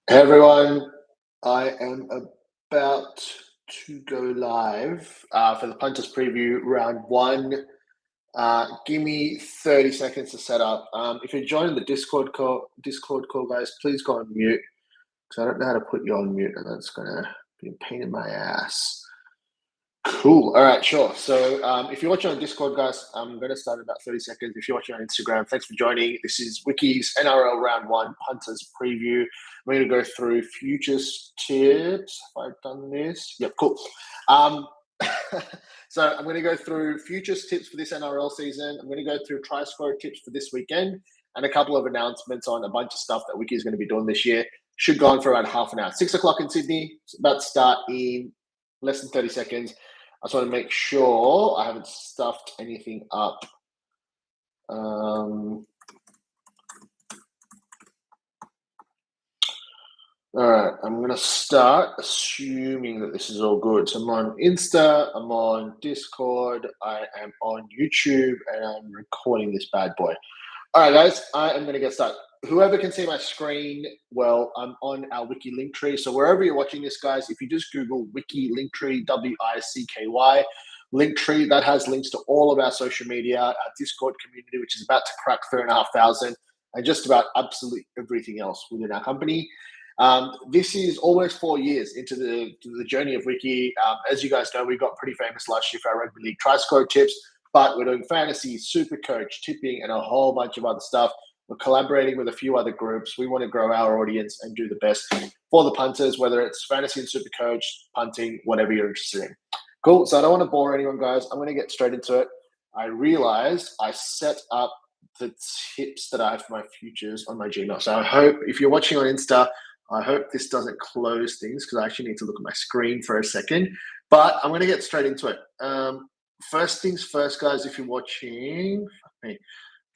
Hey everyone, I am about to go live for the Punters preview round one. Give me 30 seconds to set up. If you're joining the Discord call, guys, please go on mute because I don't know how to put you on mute, and that's gonna be a pain in my ass. Cool. All right, sure. So if you're watching on Discord, guys, I'm going to start in about 30 seconds. If you're watching on Instagram, thanks for joining. This is Wicky's NRL Round 1 Punters Preview. We're going to go through futures tips. Have I done this? Yep, cool. So I'm going to go through futures tips for this NRL season. I'm going to go through try score tips for this weekend and a couple of announcements on a bunch of stuff that Wicky is going to be doing this year. Should go on for around half an hour. 6 o'clock in Sydney. It's about to start in less than 30 seconds. I just want to make sure I haven't stuffed anything up. All right, I'm going to start assuming that this is all good. So I'm on Insta, I'm on Discord, I am on YouTube, and I'm recording this bad boy. All right, guys, I am going to get started. Whoever can see my screen, well, I'm on our Wiki link tree. So wherever you're watching this, guys, if you just Google Wiki link tree, WICKY link tree, that has links to all of our social media, our Discord community, which is about to crack 3,500, and just about absolutely everything else within our company. This is almost 4 years into the journey of Wiki. As you guys know, we got pretty famous last year for our rugby league try-score tips, but we're doing fantasy, super coach, tipping, and a whole bunch of other stuff. We're collaborating with a few other groups. We want to grow our audience and do the best for the punters, whether it's fantasy and super coach, punting, whatever you're interested in. Cool. So I don't want to bore anyone, guys. I'm going to get straight into it. I realized I set up the tips that I have for my futures on my Gmail. So I hope if you're watching on Insta, I hope this doesn't close things because I actually need to look at my screen for a second. But I'm going to get straight into it. First things first, guys, if you're watching,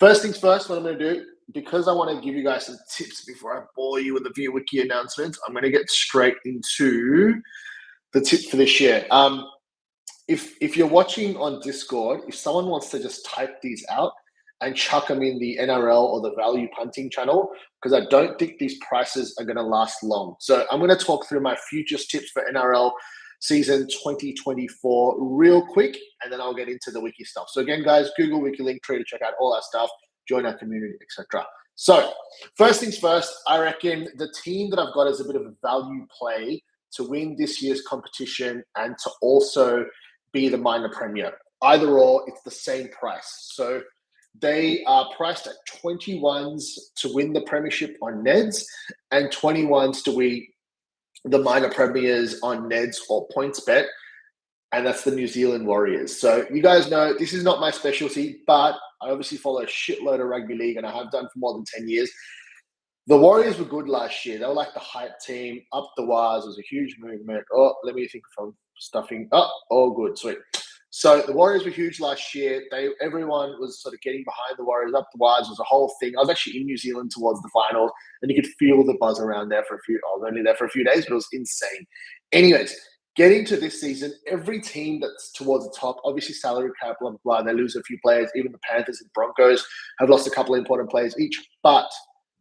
first things first, what I'm going to do, because I want to give you guys some tips before I bore you with the View Wiki announcements, I'm going to get straight into the tips for this year. If you're watching on Discord, if someone wants to just type these out and chuck them in the NRL or the value punting channel, because I don't think these prices are going to last long. So I'm going to talk through my futures tips for NRL season 2024 real quick, and then I'll get into the Wiki stuff. So again, guys, Google Wiki link tree to check out all our stuff, join our community, etc. So first things first, I reckon the team that I've got is a bit of a value play to win this year's competition and to also be the minor premier. Either or, it's the same price. So they are priced at 21s to win the premiership on Neds and 21s to win the minor premiers on Neds or PointsBet, and that's the New Zealand Warriors. So you guys know this is not my specialty, but I obviously follow a shitload of rugby league, and I have done for more than 10 years. The Warriors were good last year. They were like the hype team, up the wires. It was a huge movement. Oh, let me think if I'm stuffing. Oh, good, sweet. So the Warriors were huge last year. Everyone was sort of getting behind the Warriors, up the wires. It was a whole thing. I was actually in New Zealand towards the finals, and you could feel the buzz around there I was only there for a few days, but it was insane. Anyways, getting to this season, every team that's towards the top, obviously salary cap, blah, blah, blah, they lose a few players. Even the Panthers and Broncos have lost a couple of important players each. But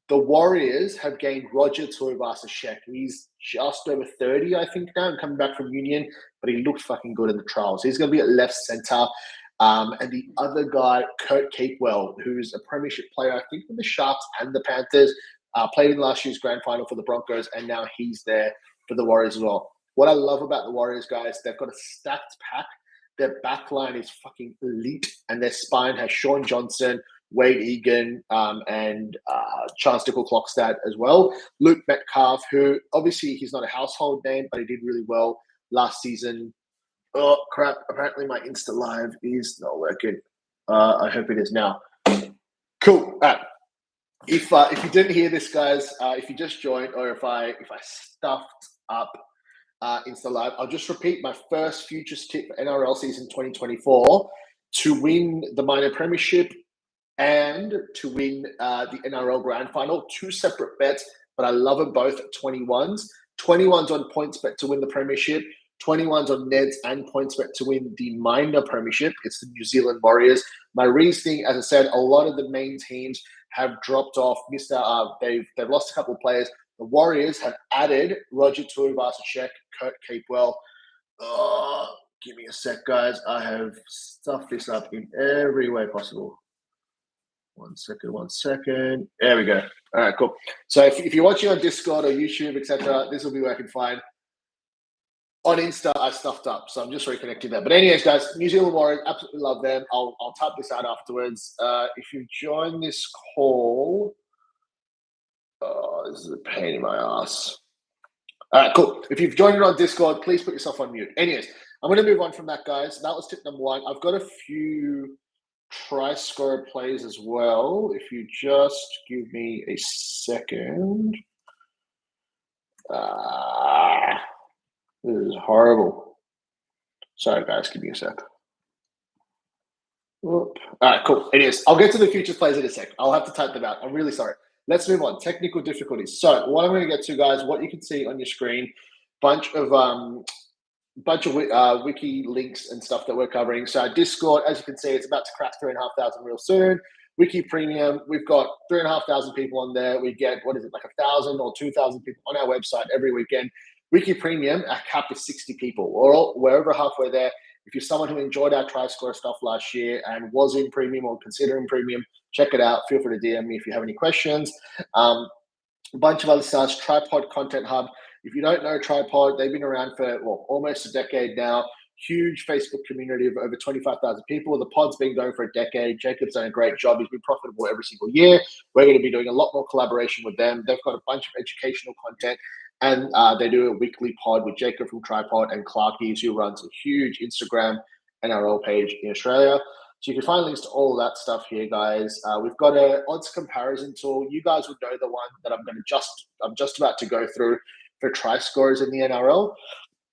the Warriors have gained Roger Tuivasa-Sheck. He's just over 30, I think, now, and coming back from Union, but he looked fucking good in the trials. He's going to be at left centre. And the other guy, Kurt Capewell, who's a premiership player, I think, for the Sharks and the Panthers, played in last year's grand final for the Broncos, and now he's there for the Warriors as well. What I love about the Warriors, guys, they've got a stacked pack. Their back line is fucking elite, and their spine has Sean Johnson, Wade Egan, and Chance Nickel-Clockstad as well. Luke Metcalf, who obviously he's not a household name, but he did really well last season. Oh, crap. Apparently my Insta Live is not working. I hope it is now. Cool. If you didn't hear this, guys, if you just joined or if I stuffed up Insta Live, I'll just repeat my first futures tip for NRL season 2024 to win the minor premiership and to win the NRL grand final. Two separate bets, but I love them both at 21s. 21s on PointsBet to win the premiership. 21s on Neds and PointsBet to win the minor premiership. It's the New Zealand Warriors. My reasoning, as I said, a lot of the main teams have dropped off, missed out. They've lost a couple of players. The Warriors have added Roger Tuivasa-Sheck, Kurt Capewell. Oh, give me a sec, guys. I have stuffed this up in every way possible. 1 second. There we go. All right, cool. So if you're watching on Discord or YouTube, etc., this will be where I can find. On Insta, I stuffed up, so I'm just reconnecting that. But anyways, guys, New Zealand Warriors, absolutely love them. I'll type this out afterwards. If you join this call, this is a pain in my ass. All right, cool. If you've joined it on Discord, please put yourself on mute. Anyways, I'm going to move on from that, guys. That was tip number 1. I've got a few try scorer plays as well. If you just give me a second. This is horrible. Sorry, guys. Give me a sec. All right, cool. Anyways, I'll get to the futures plays in a sec. I'll have to type them out. I'm really sorry. Let's move on. Technical difficulties. So what I'm going to get to, guys, what you can see on your screen, bunch of wiki links and stuff that we're covering. So Discord, as you can see, it's about to crack 3,500 real soon. Wiki Premium, we've got 3,500 people on there. We get, like 1,000 or 2,000 people on our website every weekend. Wiki Premium, our cap is 60 people. We're over halfway there. If you're someone who enjoyed our try score stuff last year and was in premium or considering premium, check it out. Feel free to DM me if you have any questions. A bunch of other stuff. Tripod Content Hub. If you don't know Tripod, they've been around for almost a decade now. Huge Facebook community of over 25,000 people. The pod's been going for a decade. Jacob's done a great job. He's been profitable every single year. We're going to be doing a lot more collaboration with them. They've got a bunch of educational content. And they do a weekly pod with Jacob from Tripod and Clarkies, who runs a huge Instagram NRL page in Australia. So you can find links to all of that stuff here, guys. We've got an odds comparison tool. You guys would know the one that I'm just about to go through for try scorers in the NRL.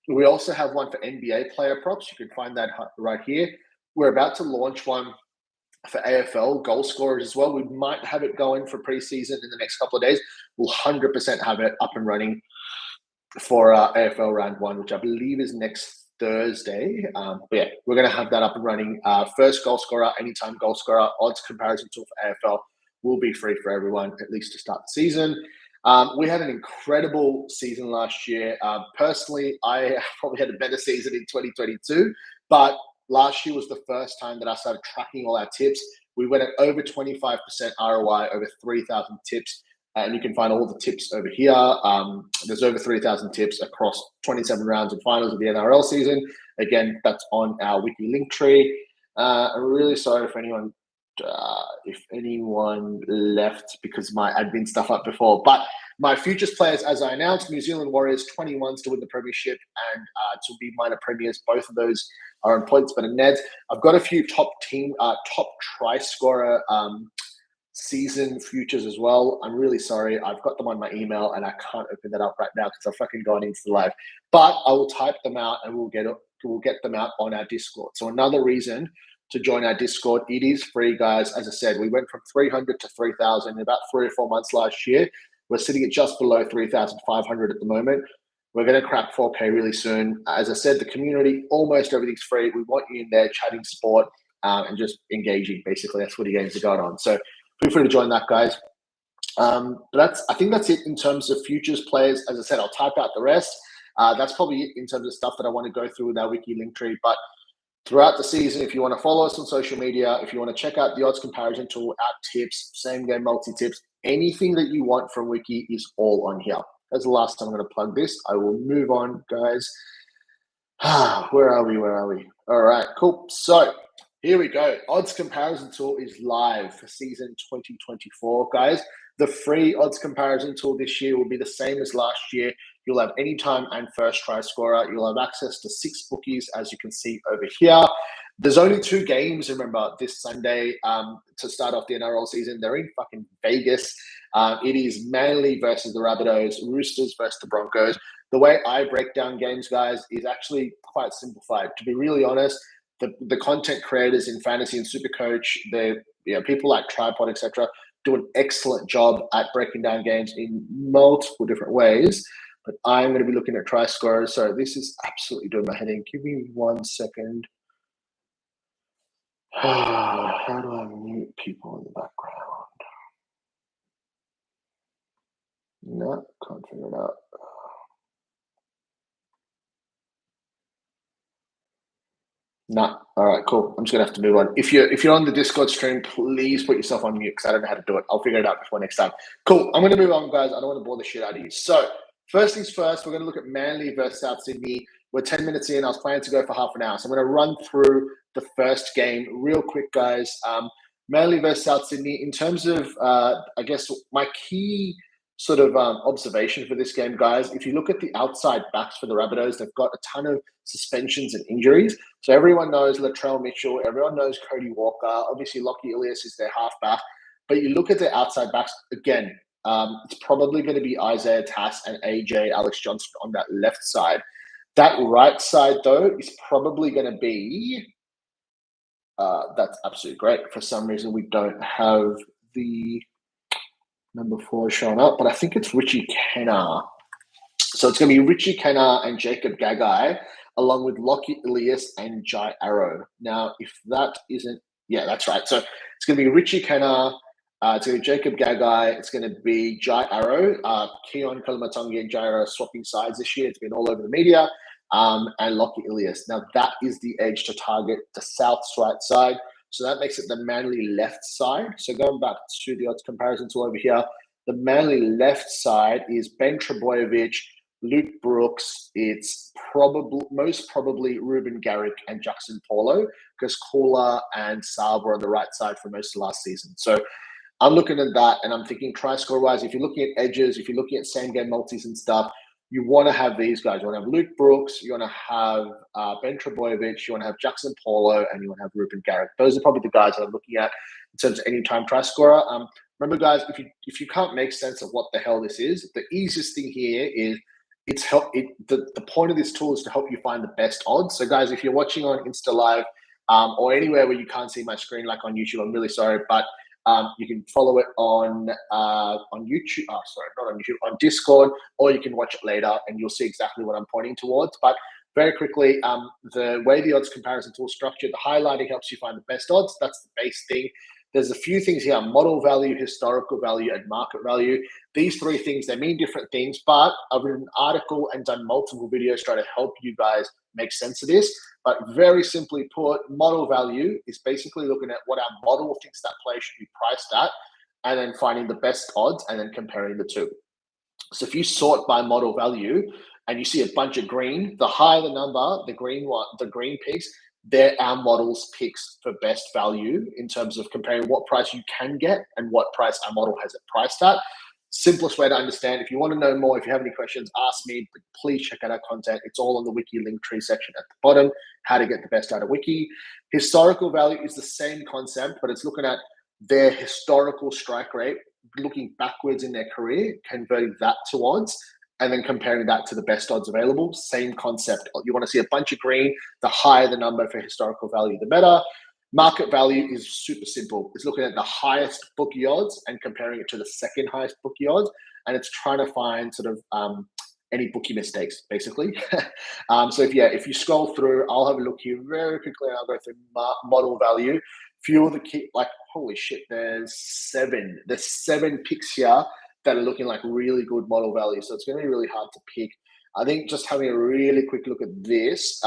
We also have one for NBA player props. You can find that right here. We're about to launch one for AFL goal scorers as well. We might have it going for preseason in the next couple of days. We'll 100% have it up and running for AFL round 1, which I believe is next Thursday. But yeah, we're going to have that up and running. First goal scorer, anytime goal scorer, odds comparison tool for AFL will be free for everyone, at least to start the season. We had an incredible season last year. Personally, I probably had a better season in 2022, but last year was the first time that I started tracking all our tips. We went at over 25% ROI, over 3,000 tips. And you can find all the tips over here. There's over 3,000 tips across 27 rounds and finals of the NRL season. Again, that's on our Wiki link tree. I'm really sorry if anyone left because my admin stuff up before. But my futures players, as I announced, New Zealand Warriors 21s to win the premiership and to be minor premiers. Both of those are on points, but in neds. I've got a few top try scorer season futures as well. I'm really sorry. I've got them on my email and I can't open that up right now because I've fucking gone into the live. But I will type them out and we'll get them out on our Discord. So another reason to join our Discord. It is free, guys. As I said, we went from 300 to 3,000 in about 3 or 4 months last year. We're sitting at just below 3,500 at the moment. We're going to crack 4K really soon. As I said, the community, almost everything's free. We want you in there chatting sport and just engaging. Basically, that's what the games are going on. So feel free to join that, guys. I think that's it in terms of futures players. As I said, I'll type out the rest. That's probably it in terms of stuff that I want to go through with our Wiki link tree. But throughout the season, if you want to follow us on social media, if you want to check out the odds comparison tool, our tips, same game multi-tips, anything that you want from Wiki is all on here. That's the last time I'm going to plug this. I will move on, guys. Where are we? All right, cool. So here we go. Odds comparison tool is live for season 2024, guys. The free odds comparison tool this year will be the same as last year. You'll have anytime and first try scorer. You'll have access to 6 bookies, as you can see over here. There's only 2 games, remember, this Sunday to start off the NRL season. They're in fucking Vegas. It is Manly versus the Rabbitohs, Roosters versus the Broncos. The way I break down games, guys, is actually quite simplified. To be really honest, the content creators in Fantasy and Supercoach, people like Tripod, etc., do an excellent job at breaking down games in multiple different ways. But I'm going to be looking at try scorers. So this is absolutely doing my head in. Give me 1 second. How do I mute people in the background? No, can't figure it out. Nah. All right, cool. I'm just gonna have to move on. If you're on the Discord stream, please put yourself on mute because I don't know how to do it. I'll figure it out before next time. Cool. I'm gonna move on, guys. I don't want to bore the shit out of you. So first things first, we're gonna look at Manly versus South Sydney. We're 10 minutes in. I was planning to go for half an hour, so I'm gonna run through the first game real quick, guys. Manly versus South Sydney. In terms of, I guess my key sort of observation for this game, guys. If you look at the outside backs for the Rabbitohs, they've got a ton of suspensions and injuries. So everyone knows Latrell Mitchell, everyone knows Cody Walker. Obviously, Lockie Ilias is their halfback. But you look at their outside backs again. It's probably going to be Isaiah Tass and AJ Alex Johnson on that left side. That right side, though, is probably going to be. That's absolutely great. For some reason, we don't have the number 4 showing up, but I think it's Richie Kennar. So it's going to be Richie Kennar and Jacob Gagai, along with Lockie Ilias and Jai Arrow. Now, if that isn't, yeah, that's right. So it's going to be Richie Kennar, it's going to be Jacob Gagai, it's going to be Jai Arrow. Keon Kalamatongi and Jai Arrow swapping sides this year. It's been all over the media. And Lockie Ilias. Now, that is the edge to target the south right side. So that makes it the Manly left side. So going back to the odds comparison tool over here, the Manly left side is Ben Trebojevic, Luke Brooks. It's most probably Ruben Garrick and Jackson Paulo, because Kula and Saab were on the right side for most of last season. So I'm looking at that and I'm thinking try score wise, if you're looking at edges, if you're looking at same game multis and stuff, you want to have these guys. You want to have Luke Brooks, you want to have Ben Trebojevic, you want to have Jackson Paulo, and you want to have Ruben Garrick. Those are probably the guys that I'm looking at in terms of anytime try scorer. Remember, guys, if you can't make sense of what the hell this is, the easiest thing here is the point of this tool is to help you find the best odds. So, guys, if you're watching on Insta Live or anywhere where you can't see my screen, like on YouTube, I'm really sorry, but you can follow it on YouTube. Oh, sorry, not on YouTube, on Discord, or you can watch it later, and you'll see exactly what I'm pointing towards. But very quickly, the way the odds comparison tool is structured, the highlighting helps you find the best odds. That's the base thing. There's a few things here: model value, historical value, and market value. These 3 things, they mean different things, but I've written an article and done multiple videos trying to help you guys make sense of this. But very simply put, model value is basically looking at what our model thinks that player should be priced at, and then finding the best odds and then comparing the two. So if you sort by model value and you see a bunch of green, the higher the number, the green picks, they're our model's picks for best value in terms of comparing what price you can get and what price our model has it priced at. Simplest way to understand. If you want to know more, if you have any questions, ask me. But please check out our content. It's all on the Wiki link tree section at the bottom, how to get the best out of Wiki. Historical value is the same concept, but it's looking at their historical strike rate, looking backwards in their career, converting that to odds, and then comparing that to the best odds available. Same concept. You want to see a bunch of green. The higher the number for historical value, the better. Market value is super simple. It's looking at the highest bookie odds and comparing it to the second highest bookie odds. And it's trying to find sort of any bookie mistakes, basically. So if you scroll through, I'll have a look here very quickly and I'll go through model value. Few of the key, like, holy shit, there's 7 picks here that are looking like really good model value. So it's going to be really hard to pick. I think just having a really quick look at this,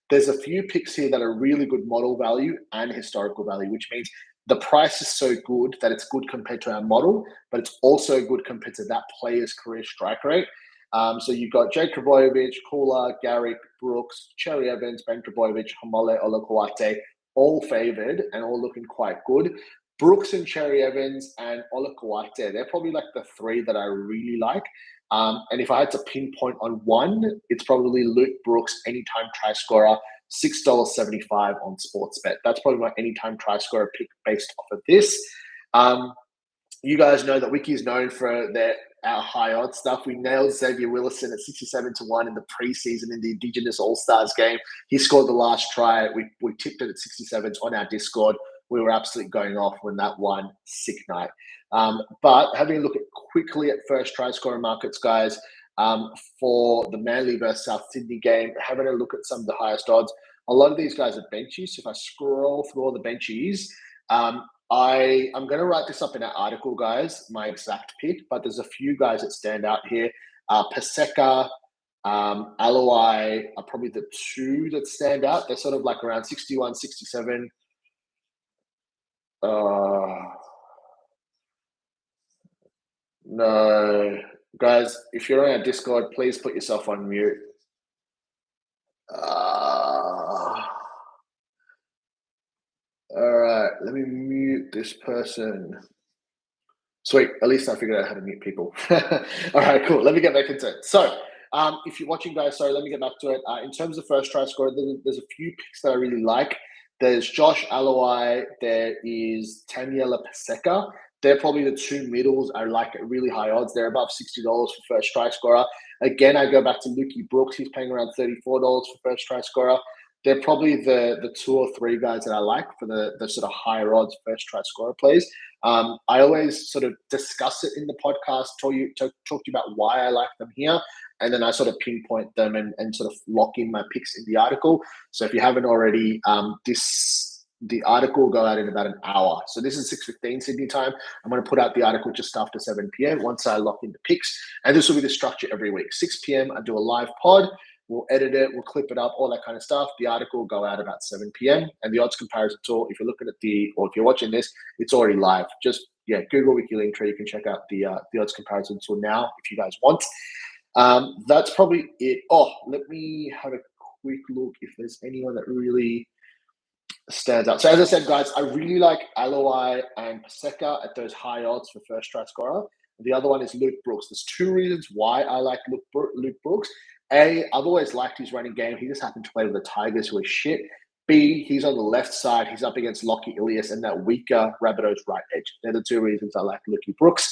there's a few picks here that are really good model value and historical value, which means the price is so good that it's good compared to our model, but it's also good compared to that player's career strike rate. So you've got Jake Trebojevic, Kula, Garrick, Brooks, Cherry Evans, Ben Trebojevic, Hamole, Olakuate, all favoured and all looking quite good. Brooks and Cherry Evans and Olakuate, they're probably like the 3 that I really like. And if I had to pinpoint on one, it's probably Luke Brooks, anytime try scorer, $6.75 on Sportsbet. That's probably my anytime try scorer pick based off of this. You guys know that Wiki is known for our high odds stuff. We nailed Xavier Willison at 67-1 in the preseason in the Indigenous All-Stars game. He scored the last try. We tipped it at 67 on our Discord. We were absolutely going off when that won. Sick night. But having a look quickly at first try scorer markets, guys, for the Manly versus South Sydney game, having a look at some of the highest odds. A lot of these guys are benchies. So if I scroll through all the benchies, I'm going to write this up in an article, guys, my exact pick, but there's a few guys that stand out here. Paseka, Aloi are probably the two that stand out. They're sort of like around 61, 67. No. Guys, if you're on our Discord, please put yourself on mute. All right, let me mute this person. Sweet, at least I figured out how to mute people. All right, cool. Let me get back into it. So, if you're watching, guys, sorry, let me get back to it. In terms of first try score, there's a few picks that I really like. There's Josh Aloi. There is Taniela Paseka. They're probably the two middles I like at really high odds. They're above $60 for first try scorer. Again, I go back to Wicky Brooks. He's paying around $34 for first try scorer. They're probably the two or three guys that I like for the sort of higher odds first try scorer plays. I always sort of discuss it in the podcast, talk to you about why I like them here, and then I sort of pinpoint them and sort of lock in my picks in the article. So if you haven't already, the article will go out in about an hour. So this is 6:15 Sydney time. I'm going to put out the article just after 7 p.m. once I lock in the picks. And this will be the structure every week. 6 p.m. I do a live pod. We'll edit it, we'll clip it up, all that kind of stuff. The article will go out about 7 p.m. And the odds comparison tool, if you're looking at or if you're watching this, it's already live. Just, Google Wiki Linktree. You can check out the odds comparison tool now if you guys want. That's probably it. Let me have a quick look if there's anyone that really stands out. So as I said, guys, I really like Aloi and Paseka at those high odds for first try scorer. The other one is Luke Brooks. There's two reasons why I like Luke Brooks. A, I've always liked his running game. He just happened to play with the Tigers, who are shit. B, he's on the left side. He's up against Lockie Ilias and that weaker Rabbitohs right edge. They're the two reasons I like Luke Brooks.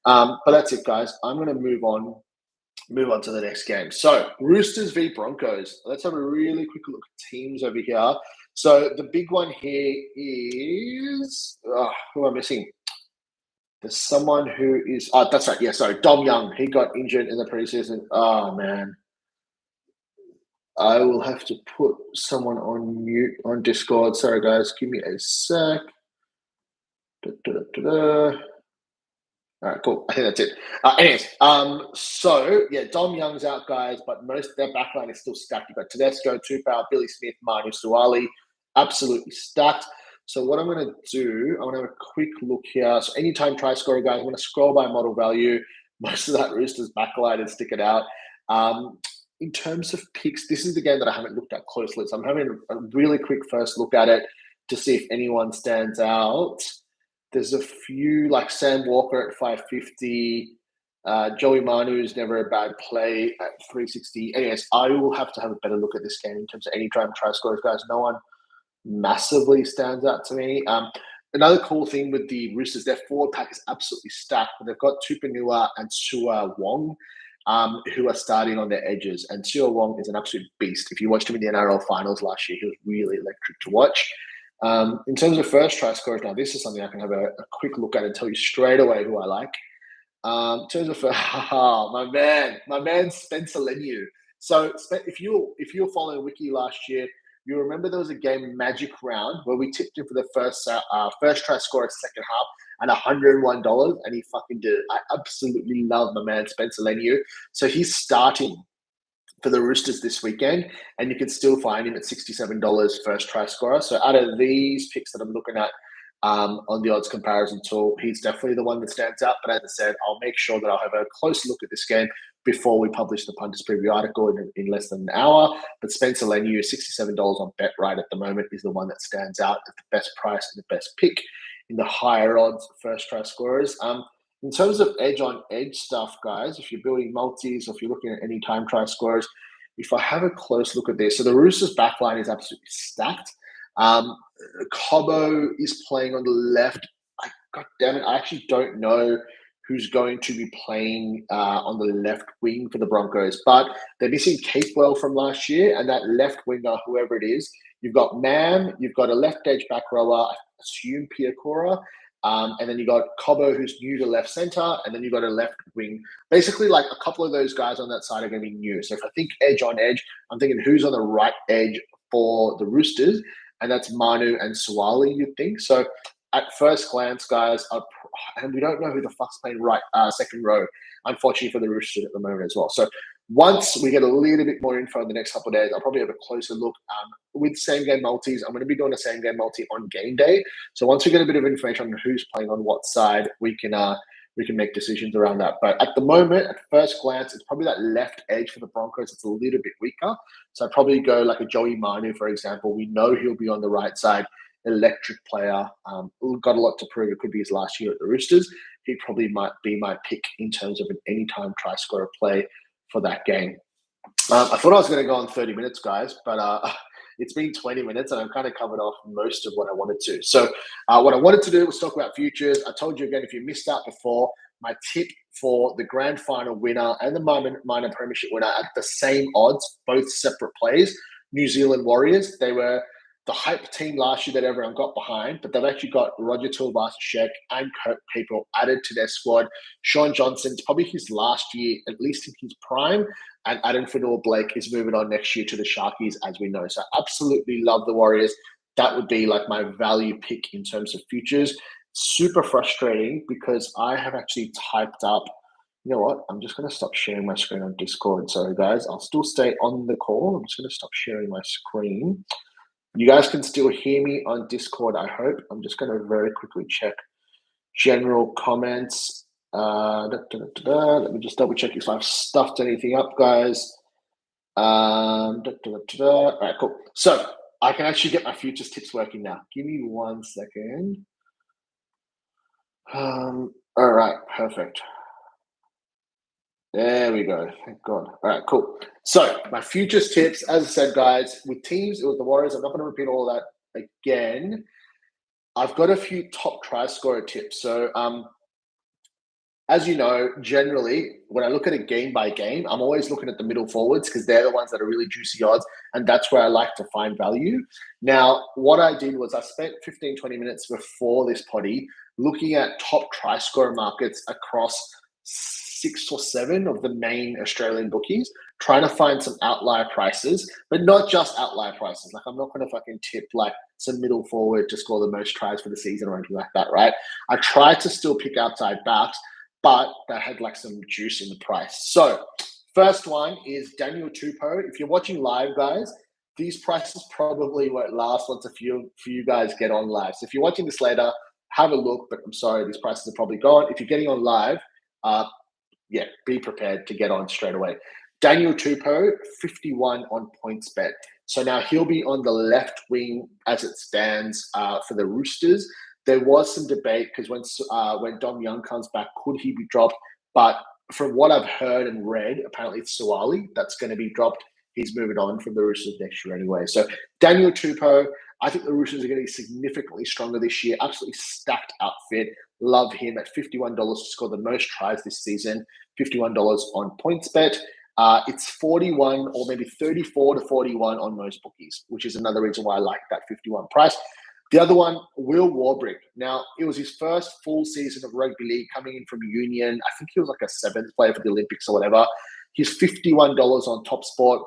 But that's it, guys. I'm going to move on to the next game. So Roosters v Broncos. Let's have a really quick look at teams over here. So the big one here is who am I missing? There's someone who is that's right. Yeah, sorry, Dom Young. He got injured in the preseason. Oh man. I will have to put someone on mute on Discord. Sorry guys, give me a sec. All right, cool. I think that's it. Anyways, so yeah, Dom Young's out, guys, but most their backline is still stacked. You've got Tedesco, Tupou, Billy Smith, Manu Suwali, absolutely stacked. So what I'm going to do, I want to have a quick look here. So anytime try scorer, guys, I'm going to scroll by model value. Most of that Roosters backline and stick it out. In terms of picks, this is the game that I haven't looked at closely. So I'm having a really quick first look at it to see if anyone stands out. There's a few like Sam Walker at 550. Joey Manu's never a bad play at 360. Anyways, I will have to have a better look at this game in terms of any try scorers, guys. No one massively stands out to me. Another cool thing with the Roosters, their forward pack is absolutely stacked. They've got Tupanua and Sua Wong, who are starting on their edges. And Sua Wong is an absolute beast. If you watched him in the NRL finals last year, he was really electric to watch. In terms of first try scorers, now this is something I can have a quick look at and tell you straight away who I like. In terms of my man Spencer Leniu. So if you were following Wiki last year, you remember there was a game Magic Round where we tipped him for the first try scorer second half and $101, and he fucking did it. I absolutely love my man Spencer Leniu. So he's starting for the Roosters this weekend, and you can still find him at $67 first try scorer. So out of these picks that I'm looking at on the odds comparison tool, he's definitely the one that stands out. But as I said, I'll make sure that I'll have a close look at this game before we publish the Punters preview article in less than an hour. But Spencer Leniu, $67 on BetRight at the moment, is the one that stands out at the best price and the best pick in the higher odds first try scorers. In terms of edge stuff, guys, if you're building multis or if you're looking at any time try scorers, if I have a close look at this, so the Roosters backline is absolutely stacked. Cobbo is playing on the left. God damn it, I actually don't know who's going to be playing on the left wing for the Broncos, but they're missing Capewell from last year, and that left winger, whoever it is, you've got Mam, you've got a left edge back rower, I assume Piakora, and then you got Cobbo, who's new to left center, and then you got a left wing. Basically, like a couple of those guys on that side are going to be new. So if I think edge on edge, I'm thinking who's on the right edge for the Roosters, and that's Manu and Suwali, you'd think. So at first glance, guys, and we don't know who the fuck's playing second row, unfortunately for the Roosters at the moment as well. So once we get a little bit more info in the next couple of days, I'll probably have a closer look. With same game multis, I'm going to be doing a same game multi on game day. So once we get a bit of information on who's playing on what side, we can make decisions around that. But at the moment, at first glance, it's probably that left edge for the Broncos. It's a little bit weaker. So I'd probably go like a Joey Manu, for example. We know he'll be on the right side. Electric player. Got a lot to prove. It could be his last year at the Roosters. He probably might be my pick in terms of an anytime try scorer play for that game. I thought I was going to go on 30 minutes, guys, but it's been 20 minutes and I've kind of covered off most of what I wanted to. So what I wanted to do was talk about futures. I told you again, if you missed out before, my tip for the grand final winner and the minor premiership winner at the same odds, both separate plays, New Zealand Warriors. They were the hype team last year that everyone got behind, but they've actually got Roger Tuivasa-Sheck and Kurt People added to their squad. Sean Johnson's probably his last year, at least in his prime, and Adam Fanua-Blake is moving on next year to the Sharkies, as we know. So absolutely love the Warriors. That would be like my value pick in terms of futures. Super frustrating because I have actually typed up, you know what? I'm just going to stop sharing my screen on Discord. Sorry, guys. I'll still stay on the call. I'm just going to stop sharing my screen. You guys can still hear me on Discord, I hope. I'm just going to very quickly check general comments. Let me just double check if I've stuffed anything up, guys. All right, cool. So I can actually get my futures tips working now. Give me 1 second. All right, perfect. There we go. Thank God. All right, cool. So my futures tips, as I said, guys, with teams, it was the Warriors. I'm not going to repeat all that again. I've got a few top try scorer tips. So as you know, generally, when I look at a game by game, I'm always looking at the middle forwards because they're the ones that are really juicy odds, and that's where I like to find value. Now, what I did was I spent 15, 20 minutes before this potty looking at top try scorer markets across 6 or 7 of the main Australian bookies, trying to find some outlier prices, but not just outlier prices. Like, I'm not going to fucking tip like some middle forward to score the most tries for the season or anything like that, right? I tried to still pick outside backs, but they had like some juice in the price. So first one is Daniel Tupou. If you're watching live, guys, these prices probably won't last once a few you guys get on live. So if you're watching this later, have a look, but I'm sorry, these prices are probably gone. If you're getting on live, be prepared to get on straight away. Daniel Tupou, 51 on PointsBet. So now he'll be on the left wing as it stands for the Roosters. There was some debate because when Dom Young comes back, could he be dropped? But from what I've heard and read, apparently it's Suwali that's going to be dropped. He's moving on from the Roosters next year anyway. So Daniel Tupou, I think the Roosters are going to be significantly stronger this year. Absolutely stacked outfit. Love him at $51 to score the most tries this season. $51 on PointsBet. It's 41 or maybe 34 to 41 on most bookies, which is another reason why I like that 51 price. The other one, Will Warbrick. Now, it was his first full season of rugby league coming in from Union. I think he was like a 7th player for the Olympics or whatever. He's $51 on TopSport.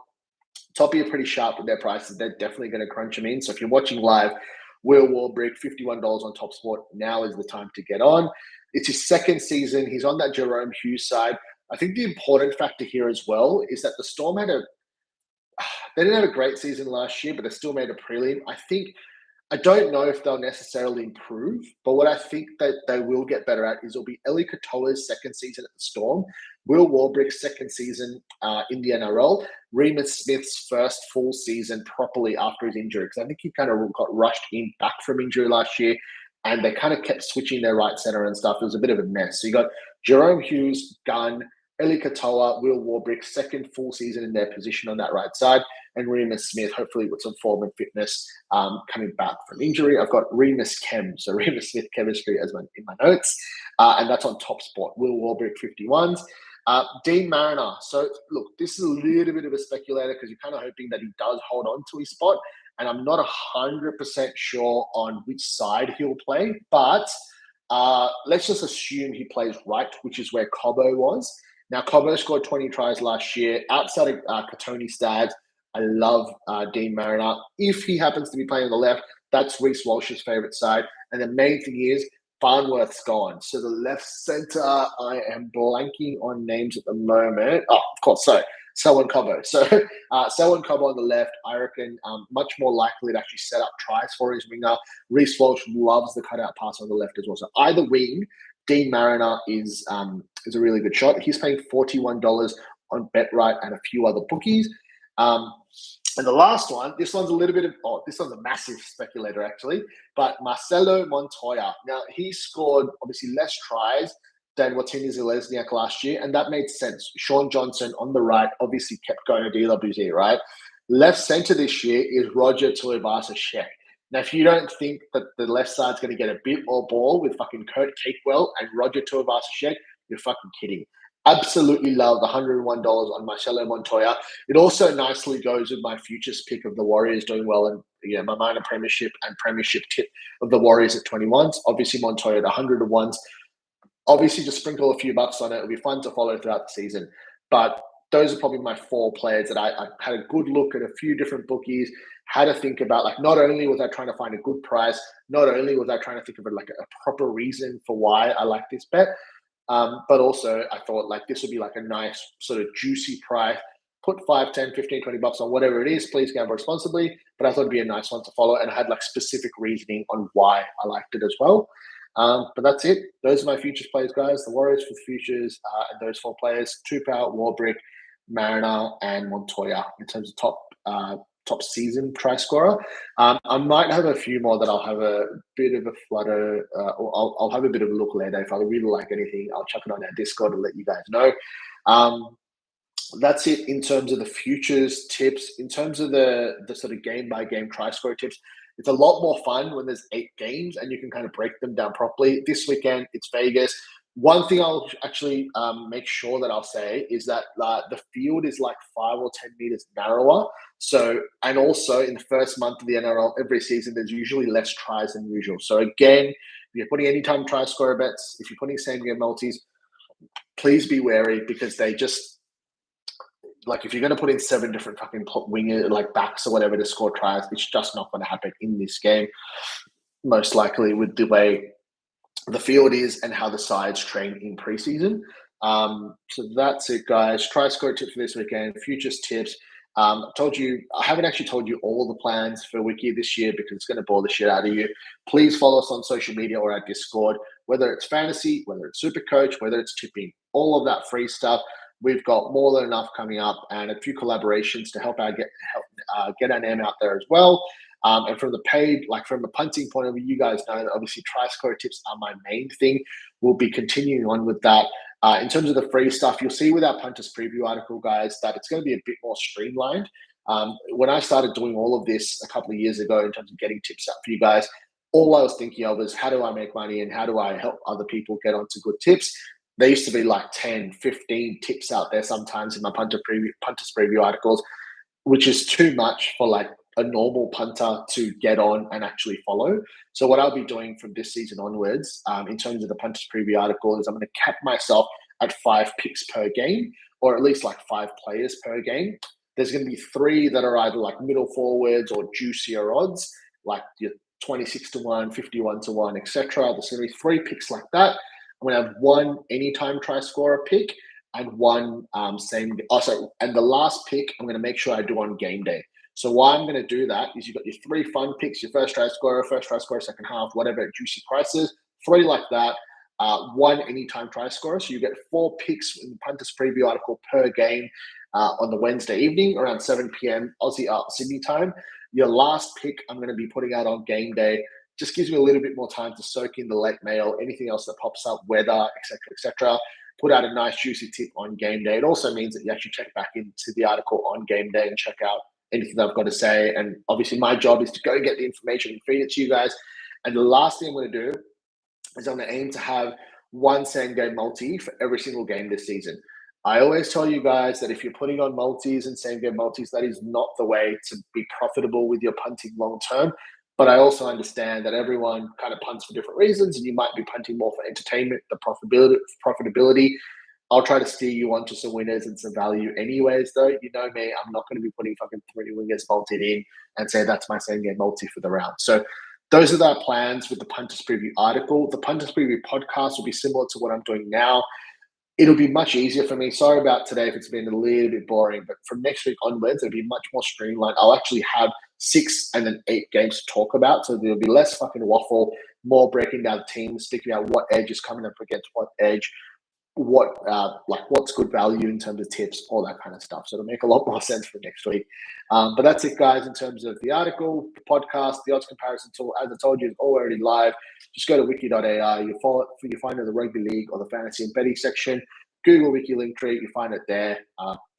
Toppy are pretty sharp with their prices. They're definitely going to crunch him in. So if you're watching live, Will Warbrick, $51 on TopSport. Now is the time to get on. It's his second season. He's on that Jerome Hughes side. I think the important factor here as well is that the Storm they didn't have a great season last year, but they still made a prelim. I don't know if they'll necessarily improve, but what I think that they will get better at is it'll be Eli Katoa's second season at the Storm, Will Warbrick's second season in the NRL, Remus Smith's first full season properly after his injury, because I think he kind of got rushed in back from injury last year, and they kind of kept switching their right center and stuff. It was a bit of a mess. So you got Jerome Hughes, Gunn, Eli Katoa, Will Warbrick, second full season in their position on that right side, and Remus Smith, hopefully with some form and fitness coming back from injury. I've got Remus Chem, so Remus Smith chemistry in my notes, and that's on TopSport. Will Warbrick, 51s. Dean Mariner. So, look, this is a little bit of a speculator because you're kind of hoping that he does hold on to his spot, and I'm not 100% sure on which side he'll play, but let's just assume he plays right, which is where Cobbo was. Now, Cobbo scored 20 tries last year. Outside of Katoni Staggs, I love Dean Mariner. If he happens to be playing on the left, that's Reece Walsh's favourite side. And the main thing is Farnworth's gone. So the left centre, I am blanking on names at the moment. Oh, of course, sorry. Selwyn Cobbo. So Selwyn Cobbo on the left, I reckon much more likely to actually set up tries for his winger. Reece Walsh loves the cutout pass on the left as well. So either wing, Dean Mariner is a really good shot. He's paying $41 on BetRight and a few other bookies. And the last one, this one's this one's a massive speculator actually, but Marcelo Montoya. Now, he scored obviously less tries than Watini Zelezniak last year, and that made sense. Sean Johnson on the right obviously kept going to DWZ, right? Left centre this year is Roger Tuivasa-Sheck. Now, if you don't think that the left side's going to get a bit more ball with fucking Kurt Capewell and Roger Tuivasa-Sheck, you're fucking kidding. Absolutely love the $101 on Marcelo Montoya. It also nicely goes with my futures pick of the Warriors doing well, and my minor premiership and premiership tip of the Warriors at 21s. Obviously, Montoya at 101s. Obviously, just sprinkle a few bucks on it. It'll be fun to follow throughout the season. But those are probably my four players that I had a good look at a few different bookies, had to think about. Like, not only was I trying to find a good price, not only was I trying to think of it like a proper reason for why I like this bet, but also I thought like this would be like a nice sort of juicy price. Put 5, 10, 15, 20 bucks on whatever it is. Please gamble responsibly. But I thought it'd be a nice one to follow, and I had like specific reasoning on why I liked it as well. But that's it. Those are my futures plays, guys. The Warriors for the futures, and those four players: Tupou, Warbrick, Mariner, and Montoya in terms of top season try scorer. I might have a few more that I'll have a bit of a flutter, or I'll have a bit of a look later. If I really like anything, I'll chuck it on our Discord and let you guys know. That's it in terms of the futures tips. In terms of the sort of game by game try score tips, it's a lot more fun when there's 8 games and you can kind of break them down properly. This weekend, it's Vegas. One thing I'll actually make sure that I'll say is that the field is like 5 or 10 meters narrower. So, and also in the first month of the NRL, every season, there's usually less tries than usual. So again, if you're putting anytime try scorer bets, if you're putting same game multis, please be wary, because they just, like, if you're going to put in 7 different fucking winger, like backs or whatever to score tries, it's just not going to happen in this game, most likely with the way the field is and how the sides train in preseason. So that's it, guys. Try score tips for this weekend, futures tips. I haven't actually told you all the plans for Wicky this year because it's going to bore the shit out of you. Please follow us on social media or our Discord, whether it's fantasy, whether it's super coach, whether it's tipping, all of that free stuff. We've got more than enough coming up, and a few collaborations to help get our name out there as well. And from the paid, like from the punting point of view, you guys know that obviously try score tips are my main thing. We'll be continuing on with that. In terms of the free stuff, you'll see with our punters preview article, guys, that it's going to be a bit more streamlined. When I started doing all of this a couple of years ago in terms of getting tips out for you guys, all I was thinking of was how do I make money and how do I help other people get onto good tips. There used to be like 10, 15 tips out there sometimes in my punters preview articles, which is too much for like a normal punter to get on and actually follow. So what I'll be doing from this season onwards, in terms of the punters preview article, is I'm going to cap myself at 5 picks per game, or at least like 5 players per game. There's going to be 3 that are either like middle forwards or juicier odds, like your 26 to 1, 51 to 1, etc. There's going to be 3 picks like that. I'm going to have 1 anytime try scorer pick and 1 and the last pick I'm going to make sure I do on game day. So why I'm going to do that is you've got your 3 fun picks, your first try scorer, second half, whatever juicy prices, 3 like that, 1 anytime try scorer. So you get 4 picks in the punters preview article per game on the Wednesday evening around 7 p.m. Aussie Sydney time. Your last pick I'm going to be putting out on game day. Just gives me a little bit more time to soak in the late mail, anything else that pops up, weather, etc. Put out a nice juicy tip on game day. It also means that you actually check back into the article on game day and check out anything that I've got to say. And obviously my job is to go get the information and feed it to you guys. And the last thing I'm going to do is I'm going to aim to have 1 same game multi for every single game this season. I always tell you guys that if you're putting on multis and same game multis, that is not the way to be profitable with your punting long term. But I also understand that everyone kind of punts for different reasons, and you might be punting more for entertainment, the profitability. I'll try to steer you onto some winners and some value anyways, though. You know me, I'm not going to be putting fucking 3 wingers multied in and say that's my same game multi for the round. So those are our plans with the Punters Preview article. The Punters Preview podcast will be similar to what I'm doing now. It'll be much easier for me. Sorry about today if it's been a little bit boring, but from next week onwards, it'll be much more streamlined. I'll actually have 6 and then 8 games to talk about. So there'll be less fucking waffle, more breaking down teams, speaking out what edge is coming up against what edge, what's good value in terms of tips, all that kind of stuff. So it'll make a lot more sense for next week. But that's it, guys, in terms of the article, the podcast, the odds comparison tool. As I told you, it's already live. Just go to wiki.ai. You find it in the rugby league or the fantasy and betting section. Google Wiki Linktree. You find it there.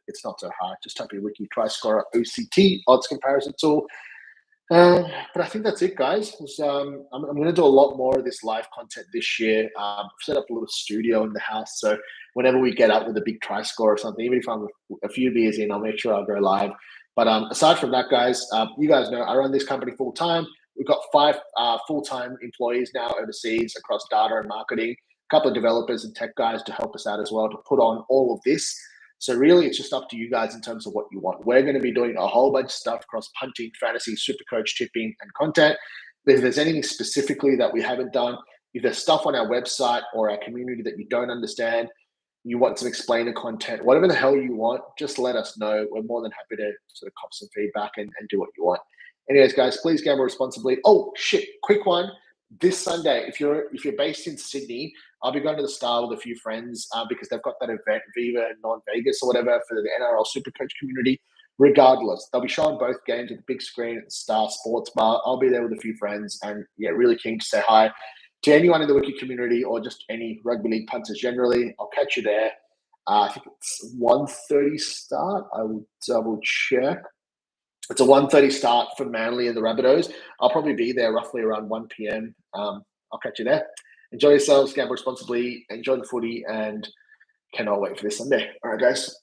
It's not so hard. Just type in Wiki Try Scorer OCT odds comparison tool. But I think that's it, guys. I'm going to do a lot more of this live content this year. I've set up a little studio in the house, so whenever we get up with a big try score or something, even if I'm a few beers in, I'll make sure I'll go live. But aside from that, guys, you guys know I run this company full time. We've got 5 full-time employees now overseas across data and marketing, a couple of developers and tech guys to help us out as well to put on all of this. So really, it's just up to you guys in terms of what you want. We're going to be doing a whole bunch of stuff across punting, fantasy, supercoach, tipping, and content. If there's anything specifically that we haven't done, if there's stuff on our website or our community that you don't understand, you want some explainer content, whatever the hell you want, just let us know. We're more than happy to sort of cop some feedback and do what you want. Anyways, guys, please gamble responsibly. Oh, shit, quick one. This Sunday, if you're based in Sydney, I'll be going to the Star with a few friends because they've got that event, Viva Non-Vegas or whatever, for the NRL Supercoach community. Regardless, they'll be showing both games at the big screen at the Star Sports Bar. I'll be there with a few friends and, yeah, really keen to say hi to anyone in the Wiki community or just any rugby league punters generally. I'll catch you there. I think it's 1:30 start. I will double check. It's a 1:30 start for Manly and the Rabbitohs. I'll probably be there roughly around 1 p.m. I'll catch you there. Enjoy yourselves, gamble responsibly, enjoy the footy, and cannot wait for this Sunday. All right, guys.